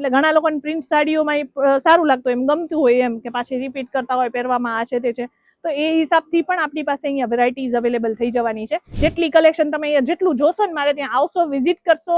એટલે ઘણા લોકોને પ્રિન્ટ સાડીઓમાં સારું લાગતું એમ ગમતું હોય એમ કે પાછી રિપીટ કરતા હોય પહેરવામાં આ છે તે છે, તો એ હિસાબથી પણ આપણી પાસે અહીંયા વેરાયટીઝ અવેલેબલ થઈ જવાની છે. જેટલી કલેક્શન તમે અહીંયા જેટલું જોશો ને, મારે ત્યાં આવશો વિઝિટ કરશો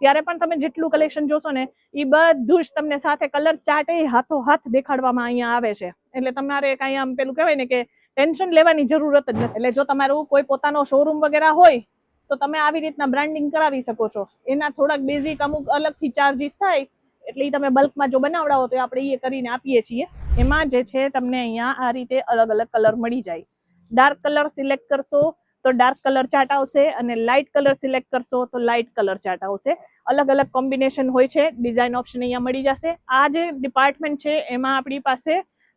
ત્યારે પણ તમે જેટલું કલેક્શન જોશો ને એ બધું જ તમને સાથે કલર ચાર્ટ એ હાથો હાથ દેખાડવામાં અહીંયા આવે છે. એટલે તમારે કાંઈ આમ પેલું કહેવાય ને કે ટેન્શન લેવાની જરૂરત જ નથી. એટલે જો તમારું કોઈ પોતાનો શોરૂમ વગેરે હોય તો તમે આવી રીતના બ્રાન્ડિંગ કરાવી શકો છો. એના થોડાક બેઝિક અમુક અલગથી ચાર્જીસ થાય, એટલે તમે બલ્કમાં જો બનાવડાવો તો આપણે એ કરીને આપીએ છીએ. એમાં જે છે તમને અહીંયા આ રીતે અલગ અલગ કલર મળી જાય. ડાર્ક કલર સિલેક્ટ કરશો તો ડાર્ક કલર ચાર્ટ આવશે, અને લાઇટ કલર સિલેક્ટ કરશો તો લાઇટ કલર ચાર્ટ આવશે. અલગ અલગ કોમ્બિનેશન હોય છે. ડિઝાઇન ઓપ્શન અહીંયા મળી જશે. આ જે ડિપાર્ટમેન્ટ છે એમાં આપણી પાસે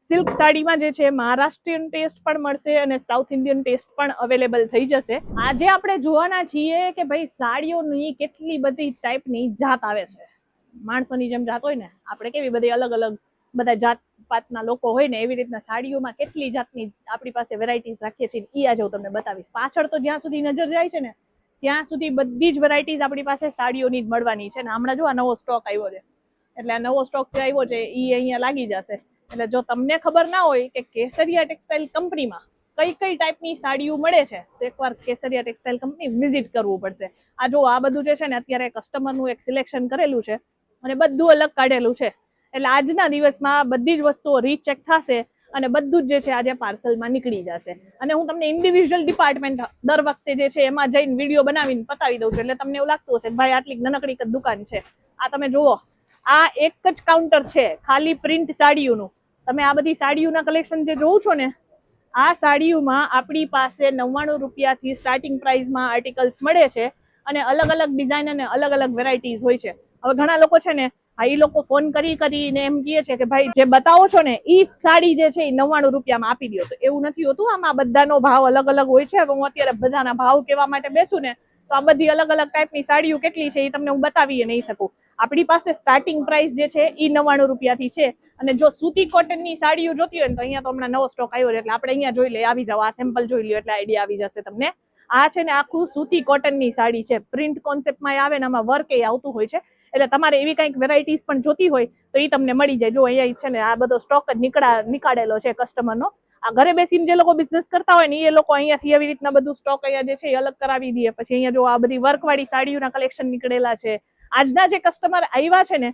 સિલ્ક સાડીમાં જે છે મહારાષ્ટ્રીયન ટેસ્ટ પણ મળશે અને સાઉથ ઇન્ડિયન ટેસ્ટ પણ અવેલેબલ થઈ જશે. આજે આપણે જોવાના છીએ કે ભાઈ સાડીઓની કેટલી બધી ટાઈપની જાત આવે છે. માણસોની જેમ જાત હોય ને, આપણે કેવી બધી અલગ અલગ બધા જાત પાતના લોકો હોય ને, એવી રીતના સાડીઓમાં કેટલી જાતની આપણી પાસે વેરાયટીઝ રાખીએ છીએ. એ આજે હું તમને બતાવીશ. પાછળ તો જ્યાં સુધી નજર જાય છે ને ત્યાં સુધી બધી જ વેરાયટીઝ આપણી પાસે સાડીઓની જ મળવાની છે. ને હમણાં જો આ નવો સ્ટોક આવ્યો છે, એટલે આ નવો સ્ટોક જે આવ્યો છે એ અહીંયા લાગી જશે. એટલે જો તમને ખબર ના હોય કે કેસરિયા ટેક્સટાઇલ કંપનીમાં કઈ કઈ ટાઈપની સાડીઓ મળે છે તો એકવાર કેસરિયા ટેક્સટાઇલ કંપની વિઝિટ કરવું પડશે. આ જો આ બધું જે છે ને અત્યારે કસ્ટમરનું એક સિલેક્શન કરેલું છે અને બધું અલગ કાઢેલું છે. એટલે આજના દિવસમાં બધી જ વસ્તુઓ રીચેક થશે અને બધું જ જે છે આજે પાર્સલમાં નીકળી જશે. અને હું તમને ઇન્ડિવિજ્યુઅલ ડિપાર્ટમેન્ટ દર વખતે જે છે એમાં જઈને વિડીયો બનાવીને પતાવી દઉં છું. એટલે તમને એવું લાગતું હશે કે ભાઈ આટલી નાનકડી દુકાન છે. આ તમે જુઓ, આ એક જ કાઉન્ટર છે ખાલી પ્રિન્ટ સાડીઓનું. તમે આ બધી સાડીઓના કલેક્શન જે જોવો છો ને, આ સાડીઓમાં આપણી પાસે 99 રૂપિયાથી સ્ટાર્ટિંગ પ્રાઇસમાં આર્ટિકલ્સ મળે છે અને અલગ અલગ ડિઝાઇન અને અલગ અલગ વેરાયટીઝ હોય છે. હવે ઘણા લોકો છે ને એ લોકો ફોન કરીને એમ કહે છે કે ભાઈ જે બતાવો છો ને એ સાડી જે છે એ 99 રૂપિયામાં આપી દો. તો એવું નથી હોતું. આમાં બધાનો ભાવ અલગ અલગ હોય છે. હવે હું અત્યારે બધાના ભાવ કહેવા માટે બેસું ને તો આ બધી અલગ અલગ ટાઈપની સાડીઓ કેટલી છે એ તમને હું બતાવી નહીં શકું. આપણી પાસે સ્ટાર્ટિંગ પ્રાઇસ જે છે એ 99 રૂપિયાથી છે. અને જો સૂતી કોટનની સાડીઓ જોતી હોય ને તો અહીંયા તો હમણાં નવો સ્ટોક આવ્યો છે, એટલે આપણે અહીંયા જોઈ લઈએ. આવી જાવ, આ સેમ્પલ જોઈ લ્યો એટલે આઈડિયા આવી જશે તમને. આ છે ને આખું સૂતી કોટનની સાડી છે. પ્રિન્ટ કોન્સેપ્ટમાં આવે ને આમાં વર્ક એ આવતું હોય છે. એટલે તમારે એવી કંઈક વેરાયટીઝ પણ જોતી હોય તો એ તમને મળી જાય. જો અહીંયા છે ને આ બધો સ્ટોક જ નીકાળેલો છે કસ્ટમરનો. આ ઘરે બેસીને જે લોકો બિઝનેસ કરતા હોય ને એ લોકો અહીંયાથી એવી રીતના બધું સ્ટોક અહીંયા જે છે એ અલગ કરાવી દે. પછી અહીંયા જો આ બધી વર્કવાળી સાડીઓના કલેક્શન નીકળેલા છે. આજના જે કસ્ટમર આવ્યા છે ને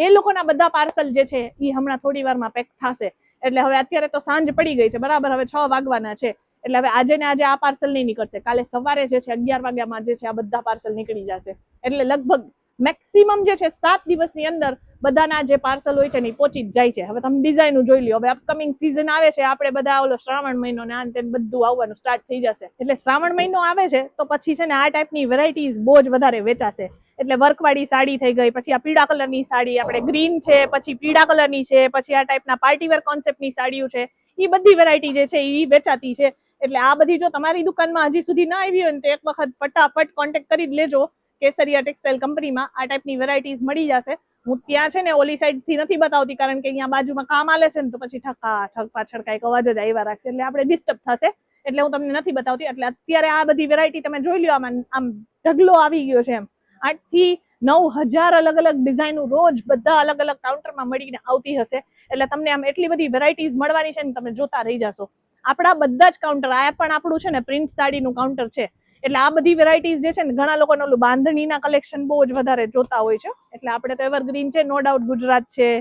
એ લોકોના બધા પાર્સલ જે છે એ હમણાં થોડી વારમાં પેક થશે. એટલે હવે અત્યારે તો સાંજ પડી ગઈ છે બરાબર, હવે 6 વાગવાના છે. એટલે હવે આજે ને આજે આ પાર્સલ નહીં નીકળશે. કાલે સવારે જે છે 11 વાગ્યામાં જે છે આ બધા પાર્સલ નીકળી જશે. એટલે લગભગ મેક્સિમમ જે છે 7 દિવસની અંદર બધાના જે પાર્સલ હોય છે ને એ પહોંચી જ જાય છે. હવે તમે ડિઝાઇન જોઈ લ્યો. હવે અપકમિંગ સીઝન આવે છે, આપણે બધા ઓલો શ્રાવણ મહિનો ને આ તે બધું આવવાનું સ્ટાર્ટ થઈ જશે. એટલે શ્રાવણ મહિનો આવે છે તો પછી છે ને આ ટાઈપની વેરાયટીઝ બહુ જ વધારે વેચાશે. એટલે વર્કવાળી સાડી થઈ ગઈ, પછી આ પીળા કલરની સાડી, આપણે ગ્રીન છે, પછી પીળા કલરની છે, પછી આ ટાઈપના પાર્ટીવેર કોન્સેપ્ટની સાડીઓ છે. એ બધી વેરાયટી જે છે એ વેચાતી છે. એટલે આ બધી જો તમારી દુકાનમાં હજી સુધી ના આવી હોય ને તો એક વખત ફટાફટ કોન્ટેક્ટ કરી જ લેજો. કેસરિયા ટેક્સટાઇલ કંપનીમાં આ ટાઈપની વેરાયટીઝ મળી જશે. હું ત્યાં છે ને ઓલી સાઈડ થી નથી બતાવતી, કારણ કે અહીંયા બાજુમાં કામ આલે છે ને તો પછી ઠક પાછળ કઈક અવાજ જ આવ્યા રાખશે, એટલે આપણે ડિસ્ટર્બ થશે. એટલે હું તમને નથી બતાવતી. એટલે અત્યારે આ બધી વેરાયટી તમે જોઈ લ્યો. આમ ઢગલો આવી ગયો છે. એમ 8 થી 9,000 અલગ અલગ ડિઝાઇનો રોજ બધા અલગ અલગ કાઉન્ટરમાં મળીને આવતી હશે. એટલે તમને આમ એટલી બધી વેરાયટીઝ મળવાની છે ને તમે જોતા રહી જશો. આપણા બધા જ કાઉન્ટર, આ પણ આપણું છે ને પ્રિન્ટ સાડીનું કાઉન્ટર છે. એટલે આ બધી વેરાયટીઝ જે છે ને ઘણા લોકોને ઓલું બાંધણીના કલેક્શન બહુ જ વધારે જોતા હોય છે. એટલે આપણે તો એવરગ્રીન છે, નો ડાઉટ ગુજરાત છે,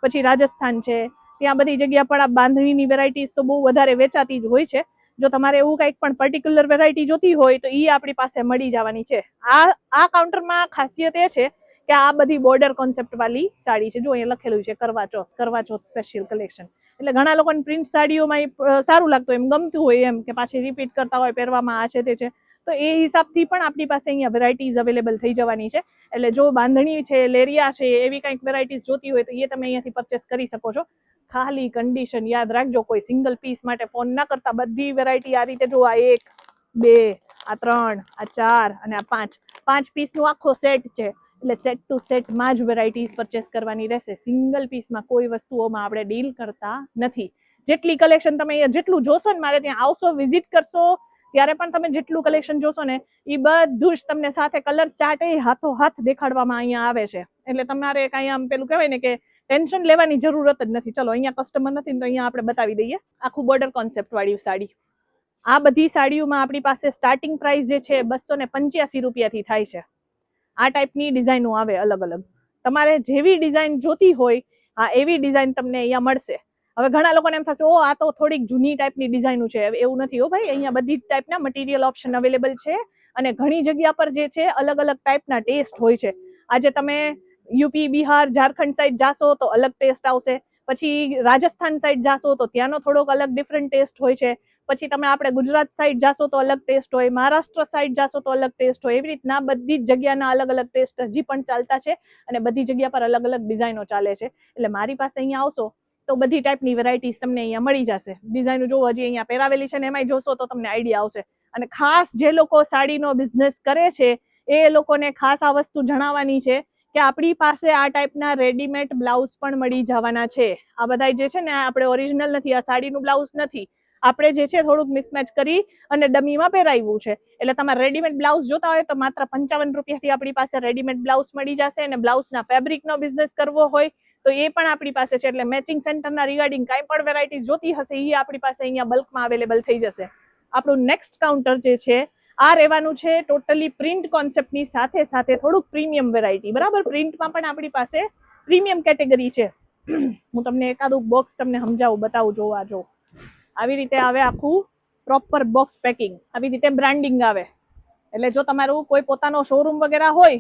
પછી રાજસ્થાન છે, ત્યાં બધી જગ્યા પર આ બાંધણીની વેરાયટીઝ તો બહુ વધારે વેચાતી જ હોય છે. જો તમારે એવું કંઈક પણ પર્ટિક્યુલર વેરાયટી જોતી હોય તો એ આપણી પાસે મળી જવાની છે. આ કાઉન્ટરમાં ખાસિયત એ છે કે આ બધી બોર્ડર કોન્સેપ્ટ વાળી સાડી છે. જો અહીંયા લખેલું છે કરવા ચોથ સ્પેશિયલ કલેક્શન. એટલે ઘણા લોકોને પ્રિન્ટ સાડીઓમાં સારું લાગતું એમ ગમતું હોય એમ કે પાછી રિપીટ કરતા હોય પહેરવામાં આ છે તે છે, તો એ હિસાબથી પણ આપણી પાસે અહીંયા વેરાયટીઝ અવેલેબલ થઈ જવાની છે. એટલે જો બાંધણી છે, લેરિયા છે, એવી કંઈક વેરાયટીઝ જોતી હોય તો એ તમે અહીંયાથી પરચેસ કરી શકો છો. ખાલી કન્ડિશન યાદ રાખજો, કોઈ સિંગલ પીસ માટે ફોન ના કરતા. બધી વેરાયટી આ રીતે જો, આ 1, 2, આ 3, આ 4 અને આ 5 પીસનું આખો સેટ છે. એટલે સેટ ટુ સેટમાં જ વેરાયટીઝ પરચેસ કરવાની રહેશે. સિંગલ પીસમાં કોઈ વસ્તુઓમાં આપણે ડીલ કરતા નથી. જેટલી કલેક્શન તમે અહીંયા જેટલું જોશો ને, મારે ત્યાં આવશો વિઝિટ કરશો ત્યારે પણ તમે જેટલું કલેક્શન જોશો ને એ બધું જ તમને સાથે કલર ચાર્ટ એ હાથો હાથ દેખાડવામાં અહીંયા આવે છે. એટલે તમારે કાંઈ આમ પેલું કહેવાય ને કે ટેન્શન લેવાની જરૂરત જ નથી. ચલો અહીંયા કસ્ટમર નથી તો અહીંયા આપણે બતાવી દઈએ આખું બોર્ડર કોન્સેપ્ટ વાળી સાડી. આ બધી સાડીઓમાં આપણી પાસે સ્ટાર્ટિંગ પ્રાઇસ જે છે 285 રૂપિયાથી થાય છે. આ ટાઈપની ડિઝાઇનો આવે અલગ અલગ. તમારે જેવી ડિઝાઇન જોતી હોય એવી ડિઝાઇન તમને અહીંયા મળશે. હવે ઘણા લોકોને એમ થશે આ તો થોડીક જૂની ટાઈપની ડિઝાઇનો છે. એવું નથી હો ભાઈ, અહીંયા બધી જ ટાઈપના મટીરિયલ ઓપ્શન અવેલેબલ છે અને ઘણી જગ્યા પર જે છે અલગ અલગ ટાઈપના ટેસ્ટ હોય છે. આજે તમે યુપી, બિહાર, ઝારખંડ સાઈડ જાશો તો અલગ ટેસ્ટ આવશે. પછી રાજસ્થાન સાઈડ જાશો તો ત્યાંનો થોડોક અલગ ડિફરન્ટ ટેસ્ટ હોય છે. પછી તમે આપણે ગુજરાત સાઈડ જાશો તો અલગ ટેસ્ટ હોય, મહારાષ્ટ્ર સાઈડ જાશો તો અલગ ટેસ્ટ હોય. એવી રીતના બધી જ જગ્યાના અલગ અલગ ટેસ્ટ હજી પણ ચાલતા છે અને બધી જગ્યા પર અલગ અલગ ડિઝાઇનો ચાલે છે. એટલે મારી પાસે અહીંયા આવશો તો બધી ટાઈપની વેરાયટીઝ તમને અહીંયા મળી જશે. ડિઝાઇનો જો હજી અહીંયા પહેરાવેલી છે ને એમાંય જોશો તો તમને આઈડિયા આવશે. અને ખાસ જે લોકો સાડીનો બિઝનેસ કરે છે એ લોકોને ખાસ આ વસ્તુ જણાવવાની છે કે આપણી પાસે આ ટાઈપના રેડીમેડ બ્લાઉઝ પણ મળી જવાના છે. આ બધા જે છે ને આપણે ઓરિજિનલ નથી, આ સાડીનું બ્લાઉઝ નથી, આપણે જે છે થોડુંક મિસમેચ કરી અને ડમીમાં પહેરાવ્યું છે. એટલે તમારે રેડીમેડ બ્લાઉઝ જોતા હોય તો માત્ર 55 રૂપિયાથી આપણી પાસે રેડીમેડ બ્લાઉઝ મળી જશે. અને બ્લાઉઝના ફેબ્રિકનો બિઝનેસ કરવો હોય તો એ પણ આપણી પાસે છે. એટલે મેચિંગ સેન્ટરના રિગાર્ડિંગ કાંઈ પણ વેરાયટીઝ જોતી હશે એ આપણી પાસે અહીંયા બલ્કમાં અવેલેબલ થઈ જશે. આપણું નેક્સ્ટ કાઉન્ટર જે છે આ રહેવાનું છે ટોટલી પ્રિન્ટ કોન્સેપ્ટની સાથે સાથે થોડુંક પ્રીમિયમ વેરાયટી. બરાબર, પ્રિન્ટમાં પણ આપણી પાસે પ્રીમિયમ કેટેગરી છે. હું તમને એકાદું બોક્સ તમને સમજાવું, બતાવું. જોવા જો આવી રીતે આવે આખું પ્રોપર બોક્સ પેકિંગ, આવી રીતે બ્રાન્ડિંગ આવે. એટલે જો તમારું કોઈ પોતાનો શોરૂમ વગેરે હોય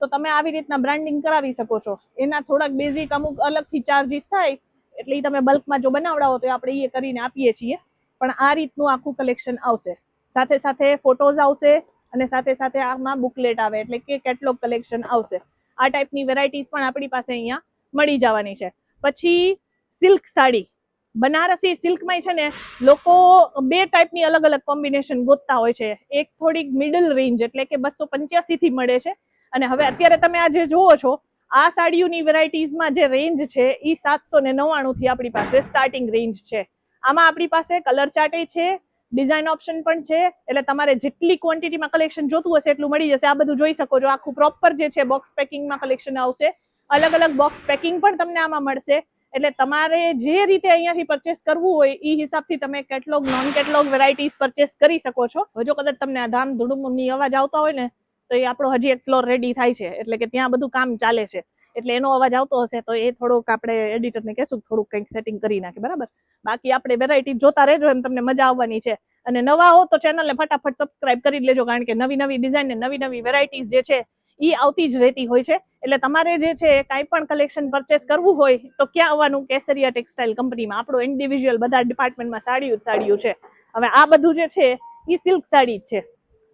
તો તમે આવી રીતના બ્રાન્ડિંગ કરાવી શકો છો. એના થોડાક બેઝિક અમુક અલગથી ચાર્જીસ થાય, એટલે તમે બલ્કમાં જો બનાવડાવો તો આપણે એ કરીને આપીએ છીએ. પણ આ રીતનું આખું કલેક્શન આવશે. સાથે સાથે ફોટોઝ આવશે અને સાથે સાથે આમાં બુકલેટ આવે, એટલે કે કેટલોગ કલેક્શન આવશે. આ ટાઈપની વેરાયટીઝ પણ આપણી પાસે અહીંયા મળી જવાની છે. પછી સિલ્ક સાડી, બનારસી સિલ્કમાં છે ને લોકો બે ટાઈપની અલગ અલગ કોમ્બિનેશન ગોતતા હોય છે. એક થોડીક મિડલ રેન્જ એટલે કે 285 થી મળે છે. અને હવે અત્યારે તમે આ જે જુઓ છો આ સાડીઓની વેરાયટીઝમાં જે રેન્જ છે એ 799 થી આપણી પાસે સ્ટાર્ટિંગ રેન્જ છે. આમાં આપણી પાસે કલર ચાર્ટ છે, ડિઝાઇન ઓપ્શન પણ છે. એટલે તમારે જેટલી ક્વોન્ટિટીમાં કલેક્શન જોતું હશે એટલું મળી જશે. આ બધું જોઈ શકો છો. આખું પ્રોપર જે છે બોક્સ પેકિંગમાં કલેક્શન આવશે. અલગ અલગ બોક્સ પેકિંગ પણ તમને આમાં મળશે. એટલે તમારે જે રીતે અહીંયાથી પરચેસ કરવું હોય એ હિસાબથી તમે catalogue, non catalogue varieties purchase કરી શકો છો. જો કદાચ તમને આ ધામ ધૂળુમની અવાજ આવતા હોય ને તો એ આપણો હજી એક ફ્લોર રેડી થાય છે, એટલે કે ત્યાં બધું કામ ચાલે છે. એટલે એનો અવાજ આવતો હશે તો એ થોડુંક આપણે એડિટરને કહેશું થોડુંક કંઈક સેટિંગ કરી નાખે. બરાબર, બાકી આપણે વેરાયટી જોતા રહેજો, એમ તમને મજા આવવાની છે. અને નવા હો તો ચેનલને ફટાફટ સબસ્ક્રાઇબ કરી લેજો, કારણ કે નવી નવી ડિઝાઇન ને નવી નવી વેરાયટીઝ જે છે એ આવતી જ રહેતી હોય છે. એટલે તમારે જે છે કાંઈ પણ કલેક્શન પરચેસ કરવું હોય તો ક્યાં આવવાનું? કેસરિયા ટેક્સટાઇલ કંપનીમાં. આપણો ઇન્ડિવિજ્યુઅલ બધા ડિપાર્ટમેન્ટમાં સાડીઓ છે. હવે આ બધું જે છે એ સિલ્ક સાડી જ છે.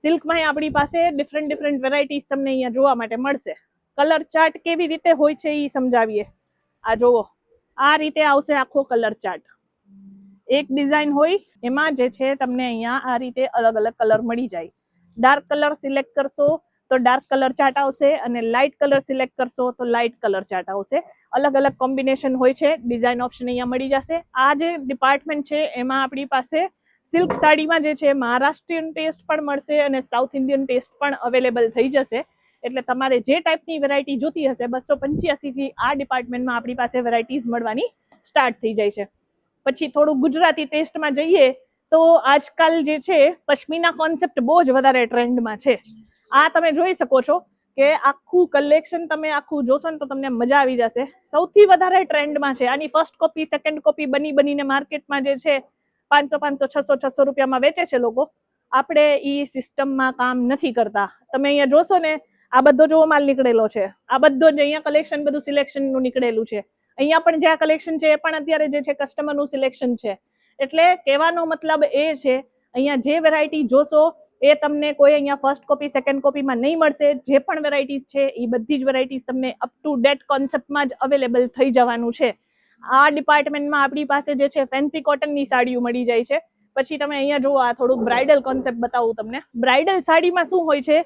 સિલ્કમાં આપણી પાસે ડિફરન્ટ વેરાયટીઝ તમને અહીંયા જોવા માટે મળશે. કલર ચાર્ટ કેવી રીતે હોય છે એ સમજાવીએ. આ જોવો, આ રીતે આવશે આખો કલર ચાર્ટ. એક ડિઝાઇન હોય એમાં જે છે તમને અહીંયા આ રીતે અલગ અલગ કલર મળી જાય. ડાર્ક કલર સિલેક્ટ કરશો તો ડાર્ક કલર ચાર્ટ આવશે અને લાઇટ કલર સિલેક્ટ કરશો તો લાઇટ કલર ચાર્ટ આવશે. અલગ અલગ કોમ્બિનેશન હોય છે. ડિઝાઇન ઓપ્શન અહીંયા મળી જશે. આ જે ડિપાર્ટમેન્ટ છે એમાં આપણી પાસે સિલ્ક સાડીમાં જે છે મહારાષ્ટ્રીયન ટેસ્ટ પણ મળશે અને સાઉથ ઇન્ડિયન ટેસ્ટ પણ અવેલેબલ થઈ જશે. એટલે તમારે જે ટાઈપની વેરાયટી જોતી હશે 285 થી આ ડિપાર્ટમેન્ટમાં આપણી પાસે વેરાયટીઝ મળવાની સ્ટાર્ટ થઈ જાય છે. પછી થોડું ગુજરાતી ટેસ્ટમાં જઈએ તો આજકાલ જે છે પશ્મિના કોન્સેપ્ટ બહુ જ વધારે ટ્રેન્ડમાં છે. આ તમે જોઈ શકો છો કે આખું કલેક્શન તમે આખું જોશો ને તો તમને મજા આવી જશે. સૌથી વધારે ટ્રેન્ડમાં છે. આની ફર્સ્ટ કોપી, સેકન્ડ કોપી બનીને માર્કેટમાં જે છે 500, 600 રૂપિયામાં વેચે છે લોકો. આપણે ઈ સિસ્ટમમાં કામ નથી કરતા. તમે અહીંયા જોશો ને આ બધો જો માલ નીકળેલો છે, આ બધો જ અહીંયા કલેક્શન બધું સિલેક્શનનું નીકળેલું છે. અહીંયા પણ જે આ કલેક્શન છે એ પણ અત્યારે જે છે કસ્ટમરનું સિલેક્શન છે. એટલે કહેવાનો મતલબ એ છે અહીંયા જે વેરાયટી જોશો એ તમને કોઈ અહીંયા ફર્સ્ટ કોપી, સેકન્ડ કોપીમાં નહીં મળશે. જે પણ વેરાયટીઝ છે એ બધી જ વેરાયટીઝ તમને અપ ટુ ડેટ કોન્સેપ્ટમાં જ અવેલેબલ થઈ જવાનું છે. આ ડિપાર્ટમેન્ટમાં આપણી પાસે જે છે ફેન્સી કોટનની સાડીઓ મળી જાય છે. પછી તમે અહીંયા જુઓ, આ થોડુંક બ્રાઇડલ કોન્સેપ્ટ બતાવું તમને. બ્રાઇડલ સાડીમાં શું હોય છે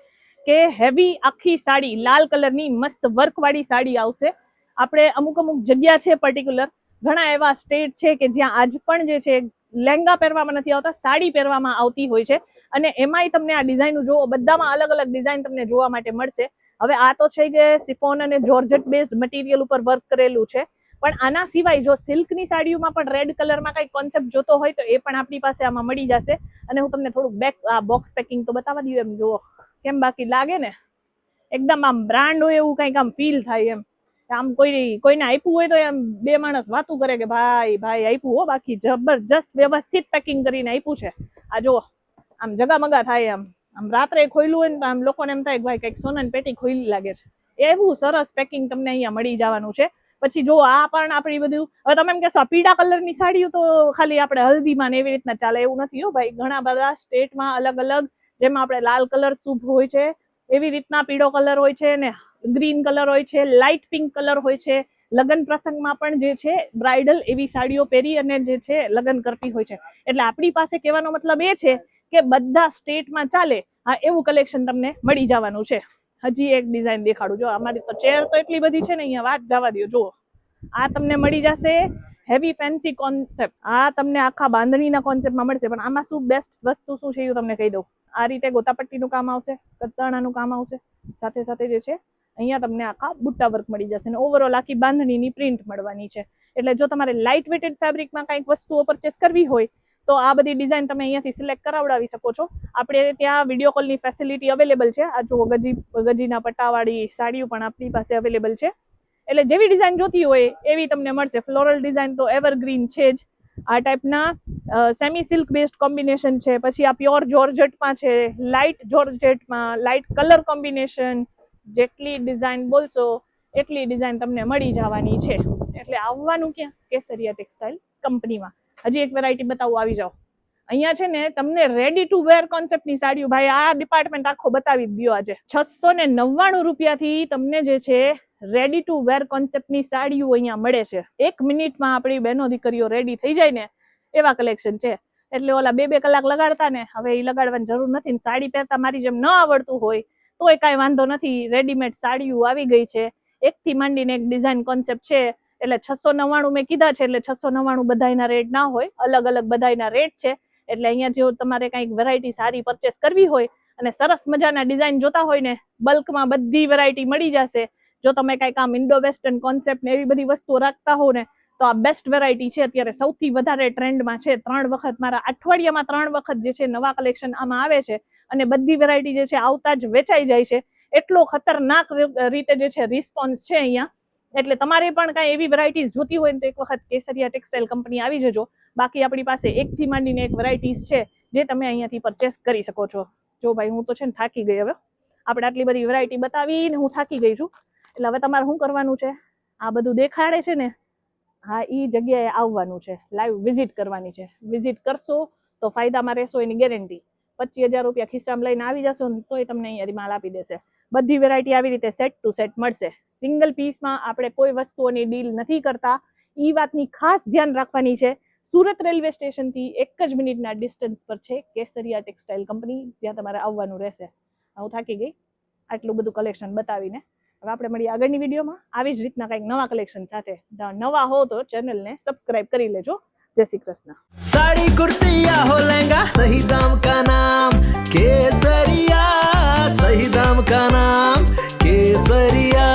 કે હેવી આખી સાડી લાલ કલરની મસ્ત વર્કવાળી સાડી આવશે. આપણે અમુક જગ્યા છે પર્ટિક્યુલર, ઘણા એવા સ્ટેટ છે કે જ્યાં આજ પણ જે છે લહેંગા પહેરવામાં નથી આવતા, સાડી પહેરવામાં આવતી હોય છે. અને એમાંય તમને આ ડિઝાઇન જુઓ, બધામાં અલગ અલગ ડિઝાઇન તમને જોવા માટે મળશે. હવે આ તો છે કે સિફોન અને જોર્જેટ બેઝડ મટીરિયલ ઉપર વર્ક કરેલું છે, પણ આના સિવાય જો સિલ્કની સાડીઓમાં પણ રેડ કલરમાં કઈ કોન્સેપ્ટ જોતો હોય તો એ પણ આપણી પાસે આમાં મળી જશે. અને હું તમને થોડુંક બોક્સ પેકિંગ તો બતાવવા દઉં, એમ જુઓ કેમ બાકી લાગે ને એકદમ આમ બ્રાન્ડ હોય એવું કંઈક આમ ફીલ થાય એમ. આમ કોઈને આપ્યું હોય તો એમ બે માણસ વાતું કરે કે ભાઈ આપ્યું હો, બાકી જબરજસ્ત વ્યવસ્થિત પેકિંગ કરીને આપ્યું છે. આ જુઓ આમ જગામગા થાય આમ રાત્રે ખોયલું હોય ને તો આમ લોકોને એમ થાય કે ભાઈ કંઈક સોનાની પેટી ખોઈલી લાગે છે. એવું સરસ પેકિંગ તમને અહીંયા મળી જવાનું છે. પછી જો આ પણ આપણી બધું, હવે તમે એમ કહેશો પીળા કલરની સાડીઓ તો ખાલી આપણે હલ્દીમાં ને એવી રીતના ચાલે, એવું નથી હો ભાઈ. ઘણા બધા સ્ટેટમાં અલગ અલગ, જેમાં આપણે લાલ કલર શુભ હોય છે એવી રીતના પીળો કલર હોય છે ને ગ્રીન કલર હોય છે, લાઇટ પિંક કલર હોય છે. લગ્ન પ્રસંગમાં પણ જે છે બ્રાઇડલ એવી સાડીઓ પહેરી અને જે છે લગ્ન કરતી હોય છે. એટલે આપણી પાસે કહેવાનો મતલબ એ છે કે બધા સ્ટેટમાં ચાલે હા એવું કલેક્શન તમને મળી જવાનું છે. હજી એક ડિઝાઇન દેખાડું, જો અમારી તો ચેર તો એટલી બધી છે ને અહીંયા વાત જવા દો. જુઓ આ તમને મળી જશે હેવી ફેન્સી કોન્સેપ્ટ. આ તમને આખા બાંધણીના કોન્સેપ્ટમાં મળશે, પણ આમાં શું બેસ્ટ વસ્તુ શું છે એ તમને કહી દઉં. આ રીતે ગોતાપટ્ટીનું કામ આવશે, કતાણાનું કામ આવશે, સાથે સાથે જે છે અહીંયા તમને આખા બુટ્ટા વર્ક મળી જશે અને ઓવરઓલ આખી બાંધણીની પ્રિન્ટ મળવાની છે. એટલે જો તમારે લાઇટ વેટેડ ફેબ્રિકમાં કંઈક વસ્તુઓ પરચેસ કરવી હોય તો આ બધી ડિઝાઇન તમે અહીંયાથી સિલેક્ટ કરાવડાવી શકો છો. આપણે ત્યાં વિડીયો કોલની ફેસિલિટી અવેલેબલ છે. આ જો ગજીના પટ્ટાવાળી સાડીઓ પણ આપણી પાસે અવેલેબલ છે. એટલે જેવી ડિઝાઇન જોતી હોય એવી તમને મળશે. ફ્લોરલ ડિઝાઇન તો એવરગ્રીન છે જ. આ ટાઈપના સેમી સિલ્ક બેઝડ કોમ્બિનેશન છે. પછી આ પ્યોર જોર્જેટમાં છે, લાઇટ જોર્જેટમાં, લાઇટ કલર કોમ્બિનેશન. જેટલી ડિઝાઇન બોલશો એટલી ડિઝાઇન તમને મળી જવાની છે. એટલે આવવાનું ક્યાં? કેસરિયા ટેક્સટાઇલ કંપનીમાં. હજી એક વેરાયટી બતાવું, આવી જાઓ. અહીંયા છે ને તમને રેડી ટુ વેર કોન્સેપ્ટની સાડીઓ, ભાઈ આ ડિપાર્ટમેન્ટ આખો બતાવી જ દો આજે. 699 રૂપિયાથી તમને જે છે રેડી ટુ વેર કોન્સેપ્ટની સાડીઓ અહીંયા મળે છે. 1 મિનિટમાં આપણી બહેનો દીકરીઓ રેડી થઈ જાય ને એવા કલેક્શન છે. એટલે ઓલા 2 કલાક લગાડતા ને હવે એ લગાડવાની જરૂર નથી. સાડી પહેરતા મારી જેમ ન આવડતું હોય તોય કાંઈ વાંધો નથી. રેડીમેડ સાડીઓ આવી ગઈ છે. એકથી માંડીને એક ડિઝાઇન કોન્સેપ્ટ છે. એટલે 699 મેં કીધા છે, એટલે 699 બધાયના રેટ ના હોય, અલગ અલગ બધાયના રેટ છે. એટલે અહીંયા જો તમારે કંઈક વેરાયટી સારી પરચેસ કરવી હોય અને સરસ મજાના ડિઝાઇન જોતા હોય ને બલ્કમાં બધી વેરાયટી મળી જશે. જો તમે કંઈક આમ ઇન્ડો વેસ્ટર્ન કોન્સેપ્ટ ને એવી બધી વસ્તુઓ રાખતા હો ને તો આ બેસ્ટ વેરાયટી છે. અત્યારે સૌથી વધારે ટ્રેન્ડમાં છે. 3 વખત મારા અઠવાડિયામાં 3 વખત જે છે નવા કલેક્શન આમાં આવે છે અને બધી વેરાયટી જે છે આવતા જ વેચાઈ જાય છે. એટલો ખતરનાક રીતે જે છે રિસ્પોન્સ છે અહીંયા. એટલે તમારે પણ કાંઈ એવી વેરાયટીઝ જોતી હોય ને તો એક વખત કેસરિયા ટેક્સટાઇલ કંપની આવી જજો. બાકી આપણી પાસે એકથી માંડીને એક વેરાયટીઝ છે જે તમે અહીંયાથી પરચેસ કરી શકો છો. જો ભાઈ હું તો છે ને થાકી ગઈ. હવે આપણે આટલી બધી વેરાયટી બતાવીને હું થાકી ગઈ છું. એટલે હવે તમારે શું કરવાનું છે, આ બધું દેખાડે છે ને હા એ જગ્યાએ આવવાનું છે, લાઈવ વિઝિટ કરવાની છે. વિઝિટ કરશો તો ફાયદામાં રહેશો એની ગેરંટી. 25,000 રૂપિયા ખિસ્સામાં લઈને આવી જશો ને તોય તમને અહીંયાથી માલ આપી દેશે. બધી વેરાયટી આવી રીતે સેટ ટુ સેટ મળશે. સિંગલ પીસમાં આપણે કોઈ વસ્તુઓની ડીલ નથી કરતા. એ વાતની ખાસ ધ્યાન રાખવાની છે. સુરત રેલવે સ્ટેશનથી 1 જ મિનિટના ડિસ્ટન્સ પર છે કેસરિયા ટેક્સટાઇલ કંપની, જ્યાં તમારે આવવાનું રહેશે. હું થાકી ગઈ આટલું બધું કલેક્શન બતાવીને. હવે આપણે મળીએ આગળની વિડીયોમાં આવી જ રીતના કંઈક નવા કલેક્શન સાથે. નવા હો તો ચેનલને સબસ્ક્રાઇબ કરી લેજો. जय श्री कृष्ण। साड़ी कुर्ती या हो लहंगा, सही दाम का नाम केसरिया, सही दाम का नाम केसरिया।